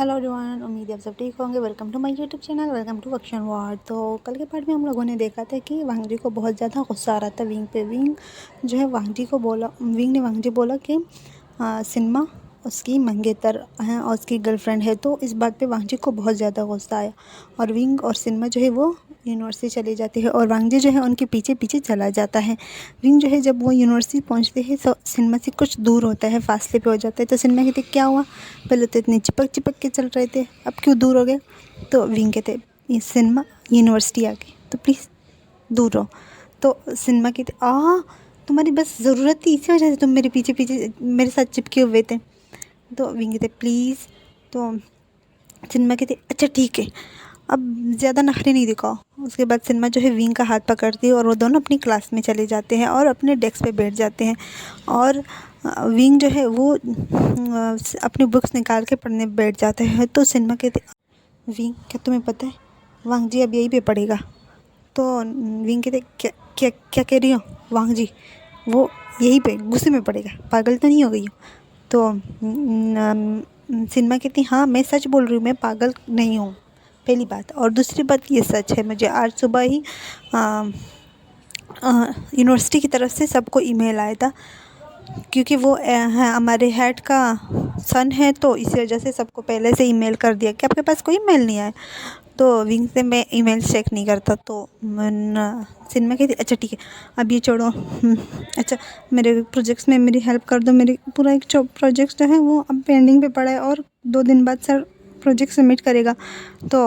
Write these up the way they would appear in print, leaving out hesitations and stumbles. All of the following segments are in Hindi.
हेलो एवरीवन, उम्मीद है आप सब ठीक होंगे। Welcome to my YouTube channel, welcome to अक्षन वार्ड। तो कल के पार्ट में हम लोगों ने देखा था कि वांगजी को बहुत ज़्यादा गुस्सा आ रहा था विंग पे। विंग जो है वांगजी को बोला, विंग ने वांगजी बोला कि सिन्मा उसकी मंगेतर है और उसकी गर्लफ्रेंड है। तो इस बात पे वांगजी को बहुत ज़्यादा गुस्सा आया और विंग और सिन्मा जो है वो यूनिवर्सिटी चली जाती है और वांगजी जो है उनके पीछे पीछे चला जाता है। विंग जो है जब वो यूनिवर्सिटी पहुंचते हैं तो सिन्मा से कुछ दूर होता है, फासले पे हो जाता है। तो सिन्मा कहते क्या हुआ, पहले तो इतने चिपक चिपक के चल रहे थे, अब क्यों दूर हो गए। तो विंग कहते ये सिन्मा यूनिवर्सिटी आ गई तो प्लीज़ दूर रहो। तो सिन्मा कहते तुम्हारी बस ज़रूरत थी, इसी वजह से तुम मेरे पीछे पीछे मेरे साथ चिपके हुए थे। तो विंग कहते प्लीज़। तो सिन्मा कहते अच्छा ठीक है, अब ज़्यादा नखरे नहीं दिखाओ। उसके बाद सिन्मा जो है विंग का हाथ पकड़ती है और वो दोनों अपनी क्लास में चले जाते हैं और अपने डेस्क पे बैठ जाते हैं। और विंग जो है वो अपनी बुक्स निकाल के पढ़ने बैठ जाते हैं। तो सिन्मा कहते विंग क्या तुम्हें पता है वांग जी अब यहीं पे पढ़ेगा। तो विंग कहते क्या क्या क्या कह रही हो वांग जी, वो यहीं पे गुस्से में पड़ेगा, पागल तो नहीं हो गई हो। तो सिन्मा कहती हाँ मैं सच बोल रही हूँ, मैं पागल नहीं हूँ, पहली बात। और दूसरी बात ये सच है, मुझे आज सुबह ही यूनिवर्सिटी की तरफ से सबको ईमेल आया था, क्योंकि वो है हमारे हेड का सन है, तो इसी वजह से सबको पहले से ईमेल कर दिया कि आपके पास कोई ईमेल नहीं आया। तो विंग से मैं ईमेल चेक नहीं करता। तो सिनेमा कहती अच्छा ठीक है अब ये छोड़ो। अच्छा मेरे प्रोजेक्ट्स में मेरी हेल्प कर दो, मेरे पूरा एक प्रोजेक्ट जो है वो अब पेंडिंग पे पड़ा है और 2 दिन बाद सर प्रोजेक्ट सबमिट करेगा। तो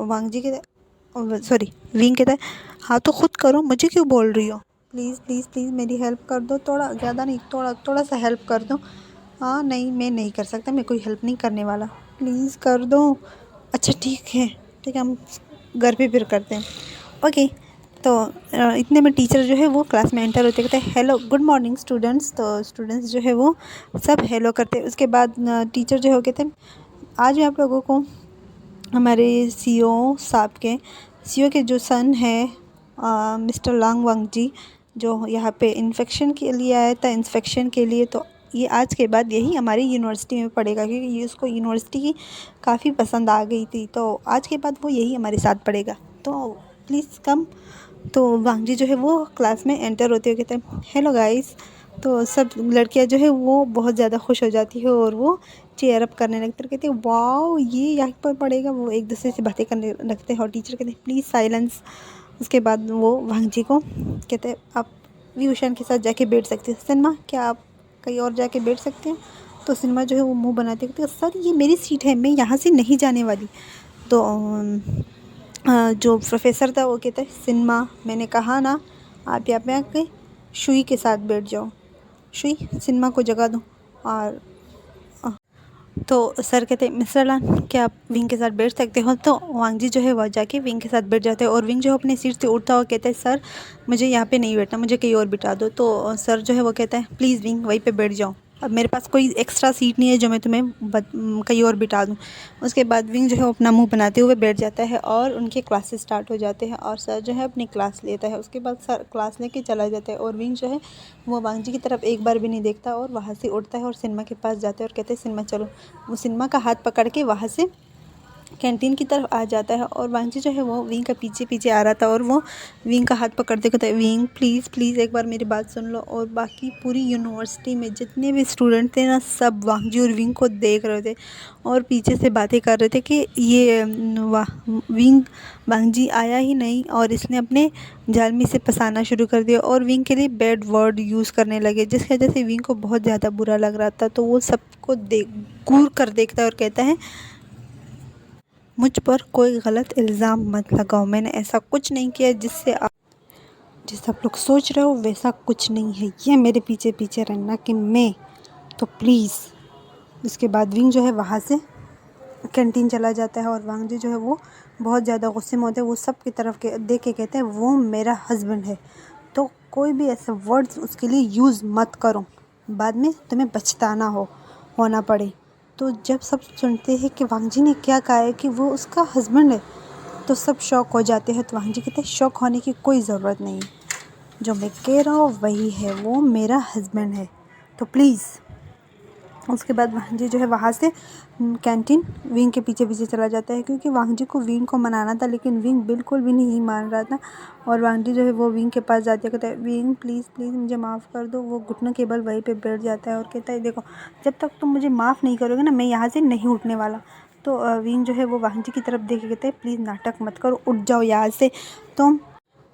वांग जी कहते सॉरी विंग कहता है हाँ तो खुद करो, मुझे क्यों बोल रही हो, प्लीज़ प्लीज़ प्लीज़ मेरी हेल्प कर दो, थोड़ा ज़्यादा नहीं, थोड़ा सा हेल्प कर दो। हाँ नहीं मैं नहीं कर सकता, मैं कोई हेल्प नहीं करने वाला, प्लीज़ कर दो। अच्छा ठीक है हम घर पे फिर करते हैं, ओके। तो इतने में टीचर जो है वो क्लास में एंटर होते कहते हैं हेलो गुड मॉर्निंग स्टूडेंट्स। तो स्टूडेंट्स जो है वो सब हेलो करते हैं। उसके बाद टीचर जो है वो कहते हैं आज मैं आप लोगों को हमारे सीईओ के जो सन है मिस्टर लांग वांग जी, जो यहाँ पे इन्फेक्शन के लिए आया था, इंस्पेक्शन के लिए। तो ये आज के बाद यही हमारी यूनिवर्सिटी में पढ़ेगा, क्योंकि ये उसको यूनिवर्सिटी की काफ़ी पसंद आ गई थी। तो आज के बाद वो यही हमारे साथ पढ़ेगा, तो प्लीज़ कम। तो वांग जी जो है वो क्लास में एंटर होते हुए कहते हैं हेलो गाइस। तो सब लड़कियां जो है वो बहुत ज़्यादा खुश हो जाती है और वो चेयर अप करने लगते हैं, कहते हैं वाओ ये यहाँ पर पढ़ेगा। वो एक दूसरे से बातें करने लगते हैं और टीचर कहते हैं प्लीज़ साइलेंस। उसके बाद वो वांग जी को कहते हैं आप विभूषण के साथ जाके बैठ सकते हैं, सिनेमा क्या आप कहीं और जाके बैठ सकते हैं। तो सिनेमा जो है वो मुंह बनाते कहते सर ये मेरी सीट है, मैं यहाँ से नहीं जाने वाली। तो जो प्रोफेसर था वो कहता है सिनेमा मैंने कहा ना आप यहाँ पे आके शुई के साथ बैठ जाओ, शुई सिनेमा को जगा दो। और तो सर कहते हैं मिस्टर लान क्या आप विंग के साथ बैठ सकते हो। तो वांग जी जो है वह जाके विंग के साथ बैठ जाते हैं और विंग जो है अपनी सीट से उठता हुआ कहता है सर मुझे यहाँ पे नहीं बैठना, मुझे कहीं और बिठा दो। तो सर जो है वो कहता है प्लीज़ विंग वहीं पे बैठ जाओ, अब मेरे पास कोई एक्स्ट्रा सीट नहीं है जो मैं तुम्हें कहीं और बिठा दूँ। उसके बाद विंग जो है अपना मुंह बनाते हुए बैठ जाता है और उनके क्लासेस स्टार्ट हो जाते हैं और सर जो है अपनी क्लास लेता है। उसके बाद सर क्लास लेके चला जाता है और विंग जो है वो वांग जी की तरफ एक बार भी नहीं देखता और वहाँ से उठता है और सिनेमा के पास जाता है और कहते हैं सिनेमा चलो। वो सिनेमा का हाथ पकड़ के वहाँ से कैंटीन की तरफ आ जाता है और वांग जी जो है वो विंग का पीछे पीछे आ रहा था और वो विंग का हाथ पकड़ते कहता है विंग प्लीज़ प्लीज़ एक बार मेरी बात सुन लो। और बाकी पूरी यूनिवर्सिटी में जितने भी स्टूडेंट थे ना सब वांग जी और विंग को देख रहे थे और पीछे से बातें कर रहे थे कि ये विंग वांग जी आया ही नहीं और इसने अपने जालमी से फंसाना शुरू कर दिया और विंग के लिए बैड वर्ड यूज़ करने लगे, जिसकी वजह से विंग को बहुत ज़्यादा बुरा लग रहा था। तो वो सबको घूर कर देखता है और कहता है मुझ पर कोई गलत इल्ज़ाम मत लगाओ, मैंने ऐसा कुछ नहीं किया जिससे आप लोग सोच रहे हो वैसा कुछ नहीं है, ये मेरे पीछे पीछे रहना कि मैं तो प्लीज़। इसके बाद विंग जो है वहाँ से कैंटीन चला जाता है और वांग जी जो है वो बहुत ज़्यादा गुस्से में होते हैं। वो सब की तरफ देख के कहते हैं वो मेरा हस्बैंड है, तो कोई भी ऐसे वर्ड्स उसके लिए यूज़ मत करो, बाद में तुम्हें पछताना होना पड़े। तो जब सब सुनते हैं कि वांग जी ने क्या कहा है कि वो उसका हस्बैंड है तो सब शॉक हो जाते हैं। तो वांग जी कहते हैं शॉक होने की कोई ज़रूरत नहीं है, जो मैं कह रहा हूँ वही है, वो मेरा हस्बैंड है, तो प्लीज़ उसके बाद वांग जी जो है वहाँ से कैंटीन विंग के पीछे पीछे चला जाता है, क्योंकि वांग जी को विंग को मनाना था, लेकिन विंग बिल्कुल भी नहीं मान रहा था। और वांग जी जो है वो विंग के पास जाते कहता है, विंग प्लीज़ प्लीज़ मुझे माफ़ कर दो। वो घुटनों के बल वहीं पे बैठ जाता है और कहता है, देखो जब तक तुम मुझे माफ़ नहीं करोगे ना, मैं यहाँ से नहीं उठने वाला। तो विंग जो है वो वांग जी की तरफ देख के कहते हैं, प्लीज़ नाटक मत करो, उठ जाओ यहाँ से तुम।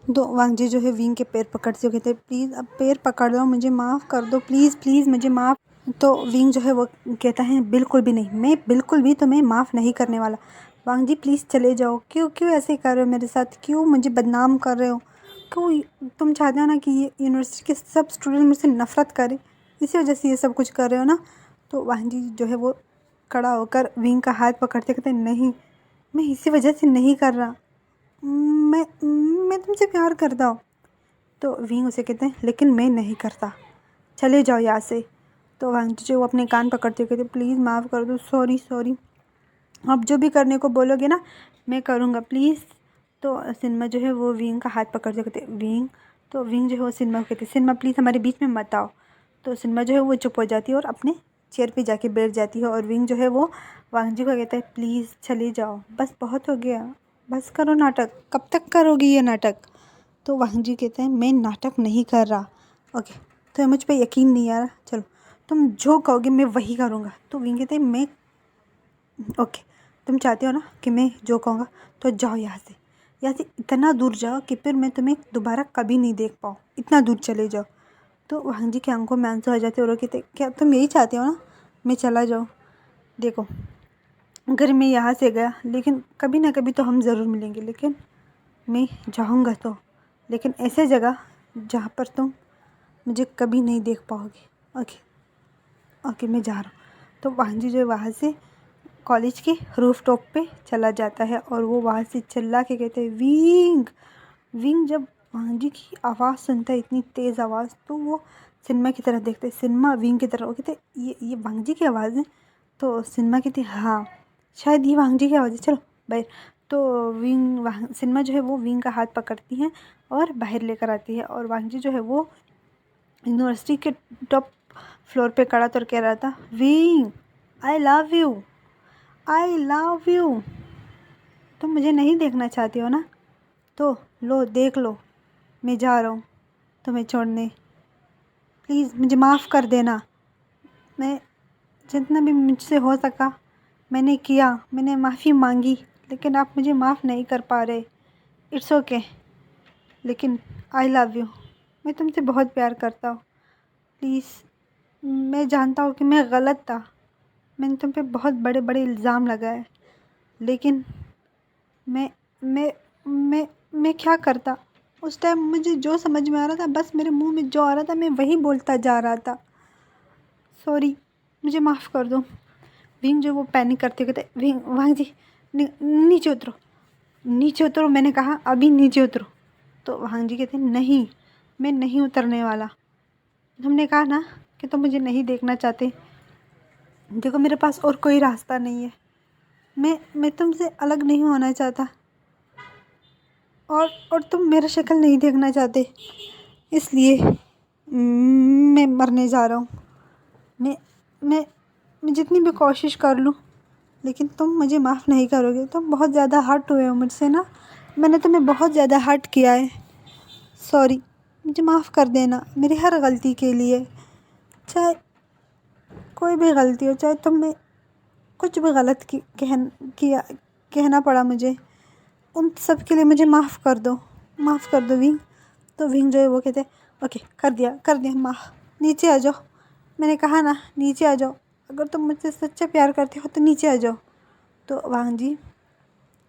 तो वांग जी जो है विंग के पैर पकड़ते हुए कहते हैं, प्लीज़ अब पैर पकड़ लो, मुझे माफ़ कर दो, प्लीज़ प्लीज़ मुझे माफ़। तो विंग जो है वो कहता है, बिल्कुल भी नहीं, मैं बिल्कुल भी तुम्हें माफ़ नहीं करने वाला। वांग जी प्लीज़ चले जाओ, क्यों क्यों ऐसे कर रहे हो मेरे साथ, क्यों मुझे बदनाम कर रहे हो, क्यों तुम चाहते हो ना कि ये यूनिवर्सिटी के सब स्टूडेंट मुझसे नफ़रत करें, इसी वजह से ये सब कुछ कर रहे हो ना। तो वांग जी जो है वो खड़ा होकर विंग का हाथ पकड़ते कहते, नहीं मैं इसी वजह से नहीं कर रहा, मैं तुमसे प्यार करता हूँ। तो विंग उसे कहते हैं, लेकिन मैं नहीं करता, चले जाओ यहाँ से। तो वांग जी जो वो अपने कान पकड़ते हुए कहते, प्लीज़ माफ़ कर दो, सॉरी सॉरी, आप जो भी करने को बोलोगे ना मैं करूँगा, प्लीज़। तो सिनेमा जो है वो विंग का हाथ पकड़ते कहते, विंग। तो विंग जो है वो सिनेमा को कहते, सिनेमा प्लीज़ हमारे बीच में मत आओ। तो सिनेमा जो है वो चुप हो जाती है और अपने चेयर पे जाके बैठ जाती है। और विंग जो है वो वांग जी को कहता है, प्लीज़ चले जाओ, बस बहुत हो गया, बस करो नाटक, कब तक करोगी ये नाटक। तो वांग जी कहते हैं, मैं नाटक नहीं कर रहा। ओके, तो मुझ पे यकीन नहीं आ रहा, चलो तुम जो कहोगे मैं वही करूँगा। तो विंग कहते हैं, मैं ओके, तुम चाहते हो ना कि मैं जो कहूँगा, तो जाओ यहाँ से इतना दूर जाओ कि फिर मैं तुम्हें दोबारा कभी नहीं देख पाऊँ, इतना दूर चले जाओ। तो वांग जी की आंखों में आंसू आ जाते और वो कहते, क्या तुम यही चाहते हो ना मैं चला जाऊँ। देखो अगर मैं यहाँ से गया, लेकिन कभी ना कभी तो हम ज़रूर मिलेंगे, लेकिन मैं जाऊँगा तो, लेकिन ऐसे जगह जहाँ पर तुम मुझे कभी नहीं देख पाओगे। ओके ओके, मैं जा रहा हूँ। तो वांग जी जो है वहाँ से कॉलेज के रूफ टॉप पे चला जाता है और वो वहाँ से चिल्ला के कहते हैं, विंग विंग। जब वांग जी की आवाज़ सुनता है, इतनी तेज़ आवाज़, तो वो सिनेमा की तरफ देखते, सिनेमा विंग की तरफ, वो कहते ये वांग जी की आवाज़ है। तो सिनेमा कहती, हाँ शायद ये वांग जी की आवाज़ है, चलो बाहर। तो सिनेमा जो है वो विंग का हाथ पकड़ती हैं और बाहर लेकर आती है। और वांग जी जो है वो यूनिवर्सिटी के टॉप फ्लोर पे खड़ा तो कह रहा था, wing I love you, I love you. तुम मुझे नहीं देखना चाहती हो ना, तो लो देख लो, मैं जा रहा हूँ तुम्हें छोड़ने, प्लीज़ मुझे माफ़ कर देना। मैं जितना भी मुझसे हो सका मैंने किया, मैंने माफ़ी मांगी, लेकिन आप मुझे माफ़ नहीं कर पा रहे। इट्स ओके, लेकिन आई लव यू, मैं तुमसे बहुत प्यार करता हूँ, प्लीज़। मैं जानता हूँ कि मैं गलत था, मैंने तुम पे बहुत बड़े बड़े इल्ज़ाम लगाए, लेकिन मैं मैं मैं मैं क्या करता। उस टाइम मुझे जो समझ में आ रहा था, बस मेरे मुंह में जो आ रहा था मैं वही बोलता जा रहा था, सॉरी मुझे माफ़ कर दो। विंग जो वो पैनिक करते कहते, विंग वांग जी नीचे उतरो, नीचे उतरो, मैंने कहा अभी नीचे उतरो। तो वांग जी कहते, नहीं मैं नहीं उतरने वाला, तुमने कहा ना कि तुम मुझे नहीं देखना चाहते, देखो मेरे पास और कोई रास्ता नहीं है, मैं तुमसे अलग नहीं होना चाहता, और तुम मेरा शक्ल नहीं देखना चाहते, इसलिए मैं मरने जा रहा हूँ। मैं मैं मैं जितनी भी कोशिश कर लूँ, लेकिन तुम मुझे माफ़ नहीं करोगे, तुम बहुत ज़्यादा हर्ट हुए हो मुझसे ना, मैंने तुम्हें बहुत ज़्यादा हर्ट किया है, सॉरी मुझे माफ़ कर देना मेरी हर गलती के लिए, चाहे कोई भी गलती हो, चाहे तुमने कुछ भी गलत किया कहना पड़ा मुझे, उन सब के लिए मुझे माफ़ कर दो विंग। तो विंग जो है वो कहते, ओके कर दिया माफ़, नीचे आ जाओ, मैंने कहा ना नीचे आ जाओ, अगर तुम मुझसे सच्चा प्यार करते हो तो नीचे आ जाओ। तो वांग जी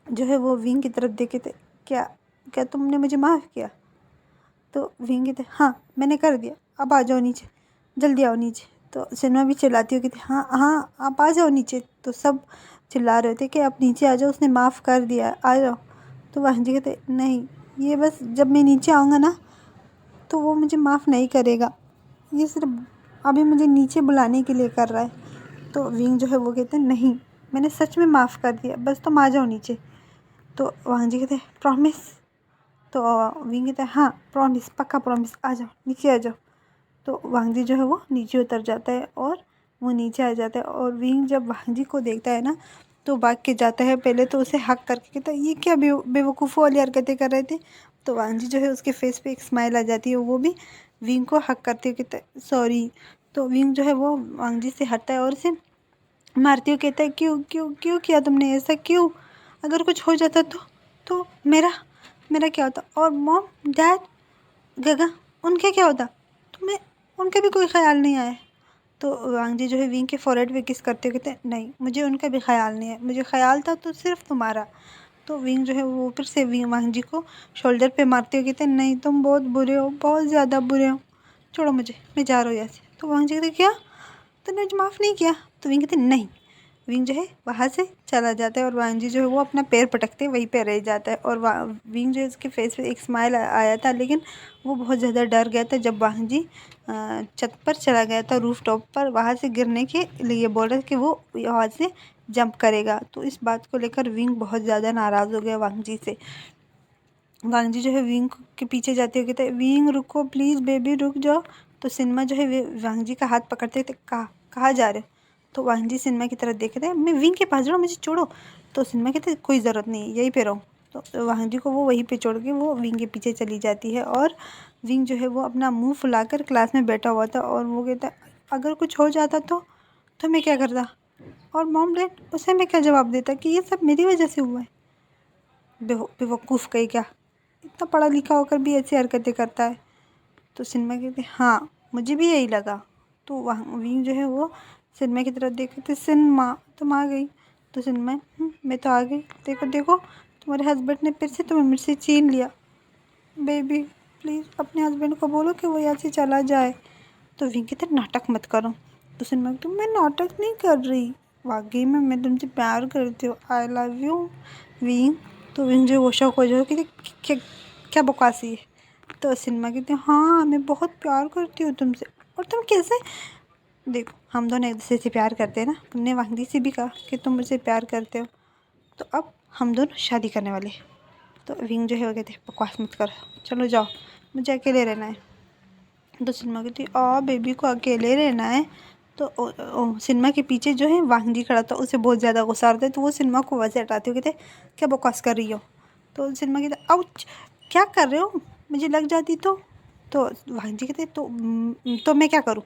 जो है वो विंग की तरफ देखे थे, क्या क्या तुमने मुझे माफ़ किया। तो विंग कहते, हाँ मैंने कर दिया, अब आ जाओ नीचे, जल्दी आओ नीचे। तो सिनेमा भी चिल्लाती हो, कहती हाँ हाँ आप आ जाओ नीचे। तो सब चिल्ला रहे थे कि आप नीचे आ जाओ, उसने माफ़ कर दिया, आ जाओ। तो वांग जी कहते, नहीं ये बस जब मैं नीचे आऊँगा ना तो वो मुझे माफ़ नहीं करेगा, ये सिर्फ अभी मुझे नीचे बुलाने के लिए कर रहा है। तो विंग जो है वो कहते हैं, नहीं मैंने सच में माफ़ कर दिया, बस तुम आ जाओ नीचे। तो वांग जी कहते हैं, प्रॉमिस। तो विंग कहता है, हाँ प्रॉमिस, पक्का प्रॉमिस, आ जाओ नीचे आ जाओ। तो वांग जी जो है वो नीचे उतर जाता है और वो नीचे आ जाता है और विंग जब वांग जी को देखता है ना तो भाग के जाता है। पहले तो उसे हक करके कहता है ये क्या बेवकूफ़ों वाली हरकतें कर रहे थे। तो वांग जी जो है उसके फेस पे एक स्माइल आ जाती है, वो भी विंग को हक करते हुए कहता है सॉरी। तो विंग जो है वो वांग जी से हटता है और उसे मारते हुए कहता है क्यों क्यों क्यों किया तुमने ऐसा, क्यों? अगर कुछ हो जाता तो मेरा मेरा क्या होता? और मॉम डैड गगा उनका क्या होता? तुम्हें उनका भी कोई ख्याल नहीं आया? तो वांग जी जो है विंग के फॉरहेड पे किस करते हुए कहते हैं नहीं, मुझे उनका भी ख्याल नहीं है, मुझे ख्याल था तो सिर्फ तुम्हारा। तो विंग जो है वो फिर से वांग जी को शोल्डर पे मारते हुए कहते हैं नहीं, तुम बहुत बुरे हो, बहुत ज़्यादा बुरे हो, छोड़ो मुझे, मैं जा रहा हूँ यहाँ से। तो वांग जी कहते क्या, तूने मुझे माफ़ नहीं किया? तो विंग कहते नहीं। विंग जो है वहाँ से चला जाता है और वांग जी जो है वो अपना पैर पटकते वहीं पे रह जाता है। और विंग जो है उसके फेस पे एक स्माइल आया था, लेकिन वो बहुत ज़्यादा डर गया था जब वांग जी छत पर चला गया था, रूफ टॉप पर, वहाँ से गिरने के लिए बोल रहे कि वो वहाँ से जंप करेगा। तो इस बात को लेकर विंग बहुत ज़्यादा नाराज़ हो गया वांग जी से। वांग जी जो है विंग के पीछे जाते हुए कहते हैं विंग रुको प्लीज़ बेबी रुक जाओ। तो सिन्मा जो है वांग जी का हाथ पकड़ते थे, कहाँ जा रहे हो? तो वांग जी सिन्मा की तरफ देखते हैं मैं विंग के पास जा रहा हूँ, मुझे छोड़ो। तो सिन्मा कहते कोई ज़रूरत नहीं, यहीं पे रहो। तो वांग जी को वो वहीं पे छोड़ के वो विंग के पीछे चली जाती है और विंग जो है वो अपना मुंह फुलाकर क्लास में बैठा हुआ था और वो कहता अगर कुछ हो जाता तो मैं क्या करता? और मॉम डैड उसे मैं क्या जवाब देता कि ये सब मेरी वजह से हुआ है? बेवकूफ़ कहीं क्या, इतना पढ़ा लिखा होकर भी ऐसी हरकतें करता है। तो सिन्मा कहती हाँ मुझे भी यही लगा। तो वहाँ विंग जो है वो सिन्मा की तरफ देखते सिन्मा तुम आ गई? तो सिन्मा मैं तो आ गई, देखो देखो तुम्हारे हस्बैंड ने फिर से तुम्हें मुझसे छीन लिया। बेबी प्लीज़ अपने हस्बैंड को बोलो कि वो यहाँ से चला जाए। तो विंग कहते नाटक मत करो। तो सिन्मा कहती मैं नाटक नहीं कर रही, वाकई में मैं तुमसे प्यार करती हूँ, आई लव यू विंग। तो विंग जो वो शौक हो जाओ कि क्या क्या बकवासी है। तो सिन्मा कहती हाँ मैं बहुत प्यार करती हूँ तुमसे। और तुम कैसे? देखो हम दोनों एक दूसरे से प्यार करते हैं ना, तुमने वांगी से भी कहा कि तुम मुझसे प्यार करते हो, तो अब हम दोनों शादी करने वाले। तो विंग जो है वो कहते बकवास मत करो, चलो जाओ, मुझे अकेले रहना है। तो सिन्मा कहती बेबी को अकेले रहना है? तो सिन्मा के पीछे जो है वांग जी खड़ा था, उसे बहुत ज़्यादा गुस्सा आता है। तो वो सिन्मा को वैसे हटाते हुए कहते क्या बकवास कर रही हो? तो सिन्मा कहते आउच क्या कर रहे हो, मुझे लग जाती तो वांग जी कहते तो मैं क्या करूँ?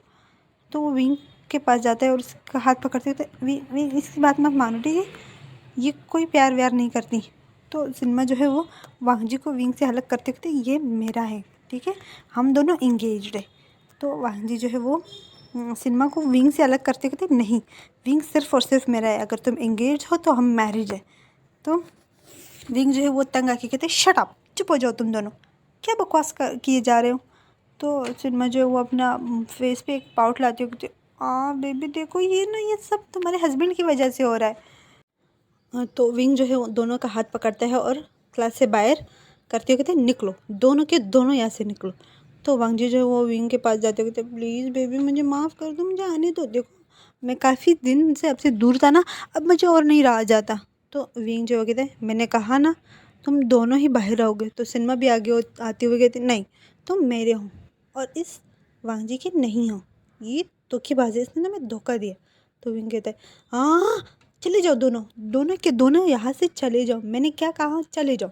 तो वो विंग के पास जाता है और उसका हाथ पकड़ते कहते विंग इसकी बात मत मानो, ठीक है, ये कोई प्यार व्यार नहीं करती। तो सिन्मा जो है वो वांग जी को विंग से अलग करते कहते ये मेरा है, ठीक है, हम दोनों इंगेज्ड है। तो वांग जी जो है वो सिन्मा को विंग से अलग करते कहते नहीं, विंग सिर्फ और सिर्फ मेरा है, अगर तुम एंगेज हो तो हम मैरिज है। तो विंग जो है वो तंग आके कहते शट अप, चुप हो जाओ तुम दोनों, क्या बकवास किए जा रहे हो? तो सिन्मा जो है वो अपना फेस पे एक पाउट लाती हो कहती बेबी देखो ये सब तुम्हारे हस्बैंड की वजह से हो रहा है। तो विंग जो है वो दोनों का हाथ पकड़ता है और क्लास से बाहर करते हुए कहते हैं निकलो, दोनों के दोनों यहाँ से निकलो। तो वांग जी जो है वो विंग के पास जाते हुए कहते प्लीज़ बेबी मुझे माफ़ कर दो, मुझे आने दो, देखो मैं काफ़ी दिन से आपसे दूर था ना, अब मुझे और नहीं रहा जाता। तो विंग जो है कहते हैं मैंने कहा ना तुम दोनों ही बाहर रहोगे। तो सिन्मा भी आगे आते हुए कहते नहीं तुम मेरे हो और इस वांग जी के नहीं हो, ये धोखेबाज है, इसने ना मैं धोखा दिया। तो विंग कहता है हाँ चले जाओ, दोनों दोनों के दोनों यहाँ से चले जाओ, मैंने क्या कहा चले जाओ।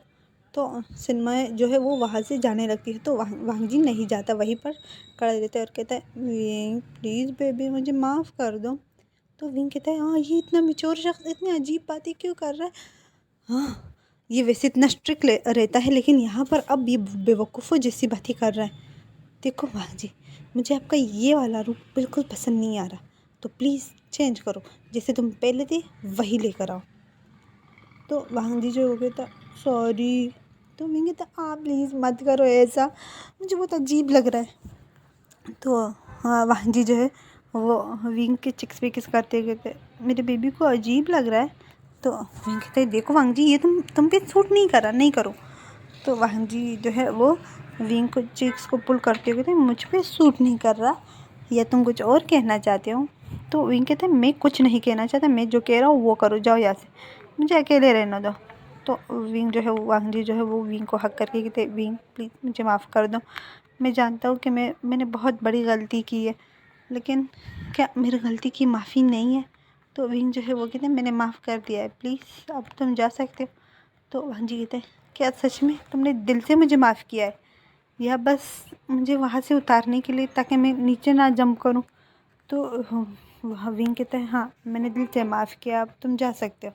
तो सिन्मा जो है वो वहाँ से जाने लगती है। तो वांग जी नहीं जाता, वहीं पर खड़ा रहता है और कहता है विंग प्लीज़ बेबी मुझे माफ़ कर दो। तो विंग कहता है हाँ ये इतना मैच्योर शख्स इतनी अजीब बातें क्यों कर रहा है? हाँ ये वैसे इतना स्ट्रिक्ट रहता है, लेकिन यहाँ पर अब ये बेवकूफ़ों जैसी बातें कर रहा है। देखो वांग जी मुझे आपका ये वाला रूप बिल्कुल पसंद नहीं आ रहा, तो प्लीज़ चेंज करो, जैसे तुम पहले थे वही लेकर आओ। तो वांग जी जो हो गया था सॉरी। तो विंग कहता आप प्लीज़ मत करो ऐसा, मुझे बहुत अजीब लग रहा है। तो हाँ वांग जी जो है वो विंग के चिक्स पे किस करते कहते मेरे बेबी को अजीब लग रहा है। तो विंग कहते हैं देखो वांग जी ये तुम पे सूट नहीं करा, नहीं करो। तो वांग जी जो है वो विंग को चिक्स को पुल करते हुए कहते मुझ पे सूट नहीं कर रहा, या तुम कुछ और कहना चाहते हो? तो विंग कहते हैं मैं कुछ नहीं कहना चाहता, मैं जो कह रहा हूँ वो करो, जाओ यहाँ से, मुझे अकेले रहने दो। तो विंग जो है वो वांग जी जो है वो विंग को हक करके कहते विंग प्लीज़ मुझे माफ़ कर दो, मैं जानता हूँ कि मैंने बहुत बड़ी गलती की है, लेकिन क्या मेरी गलती की माफ़ी नहीं है? तो विंग जो है वो कहते हैं मैंने माफ़ कर दिया है, प्लीज़ अब तुम जा सकते हो। तो वांग जी कहते हैं क्या सच में तुमने दिल से मुझे माफ़ किया है, या बस मुझे वहाँ से उतारने के लिए ताकि मैं नीचे ना जंप करूँ? तो वह विंग कहता है हाँ मैंने दिल से माफ़ किया, अब तुम जा सकते हो।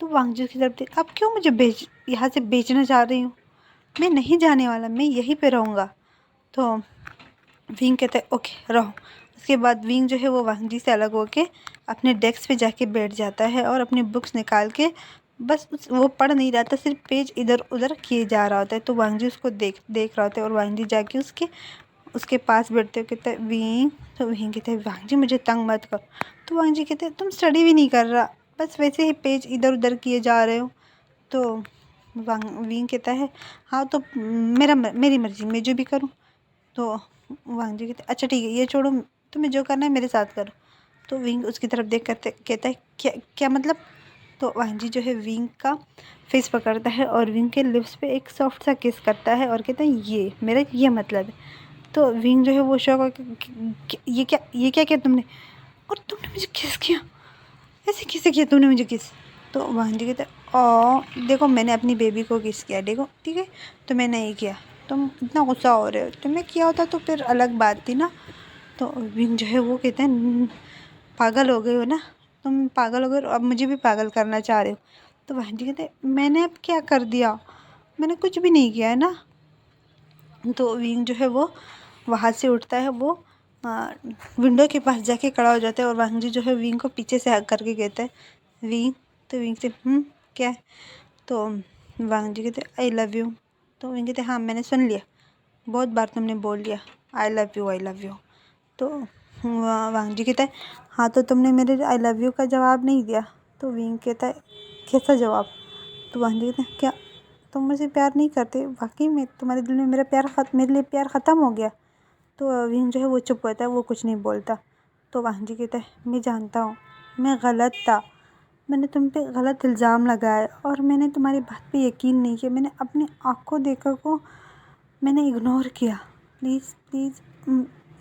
तो वांग जी की तरफ देख, अब क्यों मुझे यहाँ से बेचना चाह रही हूँ? मैं नहीं जाने वाला, मैं यहीं पे रहूँगा। तो विंग कहता है ओके रहो। उसके बाद विंग जो है वो वांग जी से अलग होके अपने डेस्क पे जाके बैठ जाता है और अपनी बुक्स निकाल के बस वो पढ़ नहीं रहा था, सिर्फ पेज इधर उधर किए जा रहा होता है। तो वांग जी उसको देख रहा होता है और वांग जी जाके उसके पास बैठते हो, कहते हैं विंग। तो विंग कहते हैं वांग जी मुझे तंग मत करो। तो वांग जी कहते हैं तुम स्टडी भी नहीं कर रहा, बस वैसे ही पेज इधर उधर किए जा रहे हो। तो विंग कहता है हाँ तो मेरी मर्ज़ी, मैं जो भी करूँ। तो वांग जी कहते अच्छा ठीक है ये छोड़ो, तुम्हें जो करना है मेरे साथ करो। तो विंग उसकी तरफ देख करते कहता है क्या क्या मतलब? तो वांग जी जो है विंग का फेस पकड़ता है और विंग के लिप्स पे एक सॉफ्ट सा किस करता है और कहता है ये मेरा ये मतलब है। तो विंग जो है वो शौक हो ये क्या किया तुमने? और तुमने मुझे किस किया? ऐसे कैसे किया तुमने मुझे किस? तो वांग जी कहते ओ देखो मैंने अपनी बेबी को किस किया, देखो ठीक है, तो मैंने नहीं किया, तुम इतना गुस्सा हो रहे हो, तुम्हें किया होता तो फिर अलग बात थी ना। तो विंग जो है वो कहते हैं पागल हो गए हो ना, तुम पागल हो गए और अब मुझे भी पागल करना चाह रहे हो। तो वांग जी कहते मैंने अब क्या कर दिया, मैंने कुछ भी नहीं किया है ना। तो विंग जो है वो वहाँ से उठता है, वो विंडो के पास जाके खड़ा हो जाता है और वांग जी जो है विंग को पीछे से हग करके कहता है विंग। तो विंग से क्या है? तो वांग जी कहते आई लव यू। तो विंग कहते हाँ मैंने सुन लिया, बहुत बार तुमने बोल लिया आई लव यू। तो वांग जी कहता है हाँ तो तुमने मेरे आई लव यू का जवाब नहीं दिया। तो विंग कहता है कैसा जवाब? तो वांग जी कहते हैं क्या तुम मुझे प्यार नहीं करते? वाकई में तुम्हारे दिल में मेरे लिए प्यार ख़त्म हो गया? तो विंग जो है वो चुप होता है, वो कुछ नहीं बोलता। तो वांग जी कहता है मैं जानता हूँ मैं गलत था, मैंने तुम पे गलत इल्ज़ाम लगाया और मैंने तुम्हारी बात पे यकीन नहीं किया, मैंने अपनी आँखों देखा को मैंने इग्नोर किया। प्लीज़ प्लीज़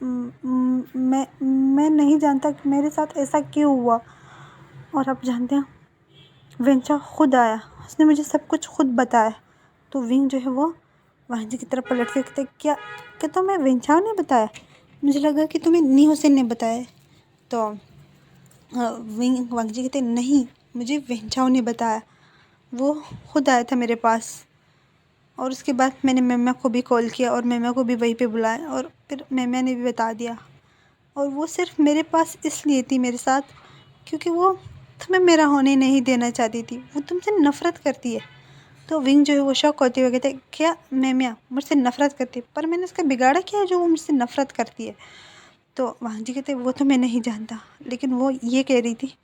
मैं नहीं जानता कि मेरे साथ ऐसा क्यों हुआ। और आप जानते हैं वेंचा खुद आया, उसने मुझे सब कुछ खुद बताया। तो विंग जो है वो वांग जी की तरफ पलट के कहते क्या तुम्हें वेंचा ने बताया? मुझे लगा कि तुम्हें नी हुसैन ने बताया है। तो वांग जी कहते नहीं मुझे वेंचाओ ने बताया, वो खुद आया था मेरे पास। और उसके बाद मैंने मेम्या को भी कॉल किया और मेम्या को भी वहीं पे बुलाया और फिर मेम्या ने भी बता दिया। और वो सिर्फ मेरे पास इसलिए थी मेरे साथ क्योंकि वो तुम्हें मेरा होने नहीं देना चाहती थी, वो तुमसे नफ़रत करती है। तो विंग जो है वो शौक होते हुए कहते क्या मेम्या मुझसे नफ़रत करती है? पर मैंने उसका बिगाड़ा क्या है जो वो मुझसे नफ़रत करती है? तो वांग जी कहते वो तो मैं नहीं जानता, लेकिन वो ये कह रही थी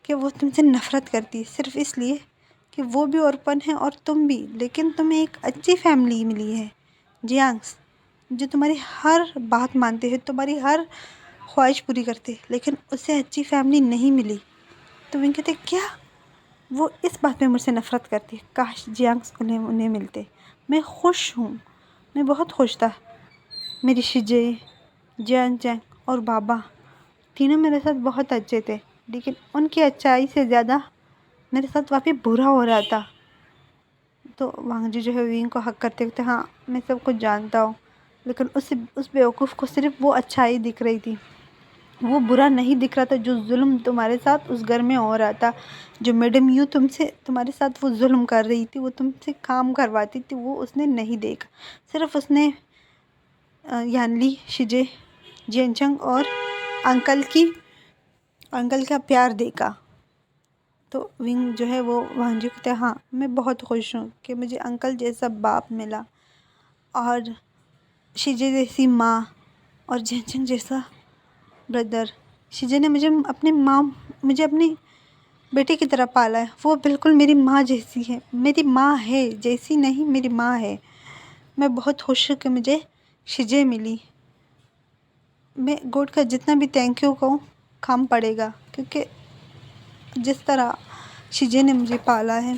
कि वो तुमसे नफ़रत करती है सिर्फ इसलिए कि वो भी ओरपन है और तुम भी, लेकिन तुम्हें एक अच्छी फैमिली मिली है जियांग्स, जो तुम्हारी हर बात मानते हैं, तुम्हारी हर ख्वाहिश पूरी करते, लेकिन उससे अच्छी फैमिली नहीं मिली। तो विंग कहते क्या वो इस बात में मुझसे नफ़रत करती है? काश जियांग्स उन्हें मिलते, मैं खुश हूँ, मैं बहुत खुश था। मेरी शिजे जियांग जैंग और बाबा तीनों मेरे साथ बहुत अच्छे थे, लेकिन उनकी अच्छाई से ज़्यादा मेरे साथ वाकई बुरा हो रहा था। तो वांग जी जो है विंग को हक करते कहते हाँ मैं सब कुछ जानता हूँ, लेकिन उस बेवकूफ़ को सिर्फ वो अच्छाई दिख रही थी, वो बुरा नहीं दिख रहा था जो जुल्म तुम्हारे साथ उस घर में हो रहा था। जो मैडम यू तुम्हारे साथ वो जुल्म कर रही थी, वो तुमसे काम करवाती थी, वो उसने नहीं देखा। सिर्फ उसने यानली शिजे जियनचंग और अंकल का प्यार देखा। तो विंग जो है वो वांग जी कहते हैं हाँ मैं बहुत खुश हूँ कि मुझे अंकल जैसा बाप मिला और शिजे जैसी माँ और झेंझेंग जैसा ब्रदर। शिजे ने मुझे अपनी बेटी की तरह पाला है, वो बिल्कुल मेरी माँ जैसी है, मेरी माँ है, जैसी नहीं मेरी माँ है। मैं बहुत खुश हूँ कि मुझे शिजे मिली। मैं गॉड का जितना भी थैंक यू कहूँ कम पड़ेगा, क्योंकि जिस तरह शिजे ने मुझे पाला है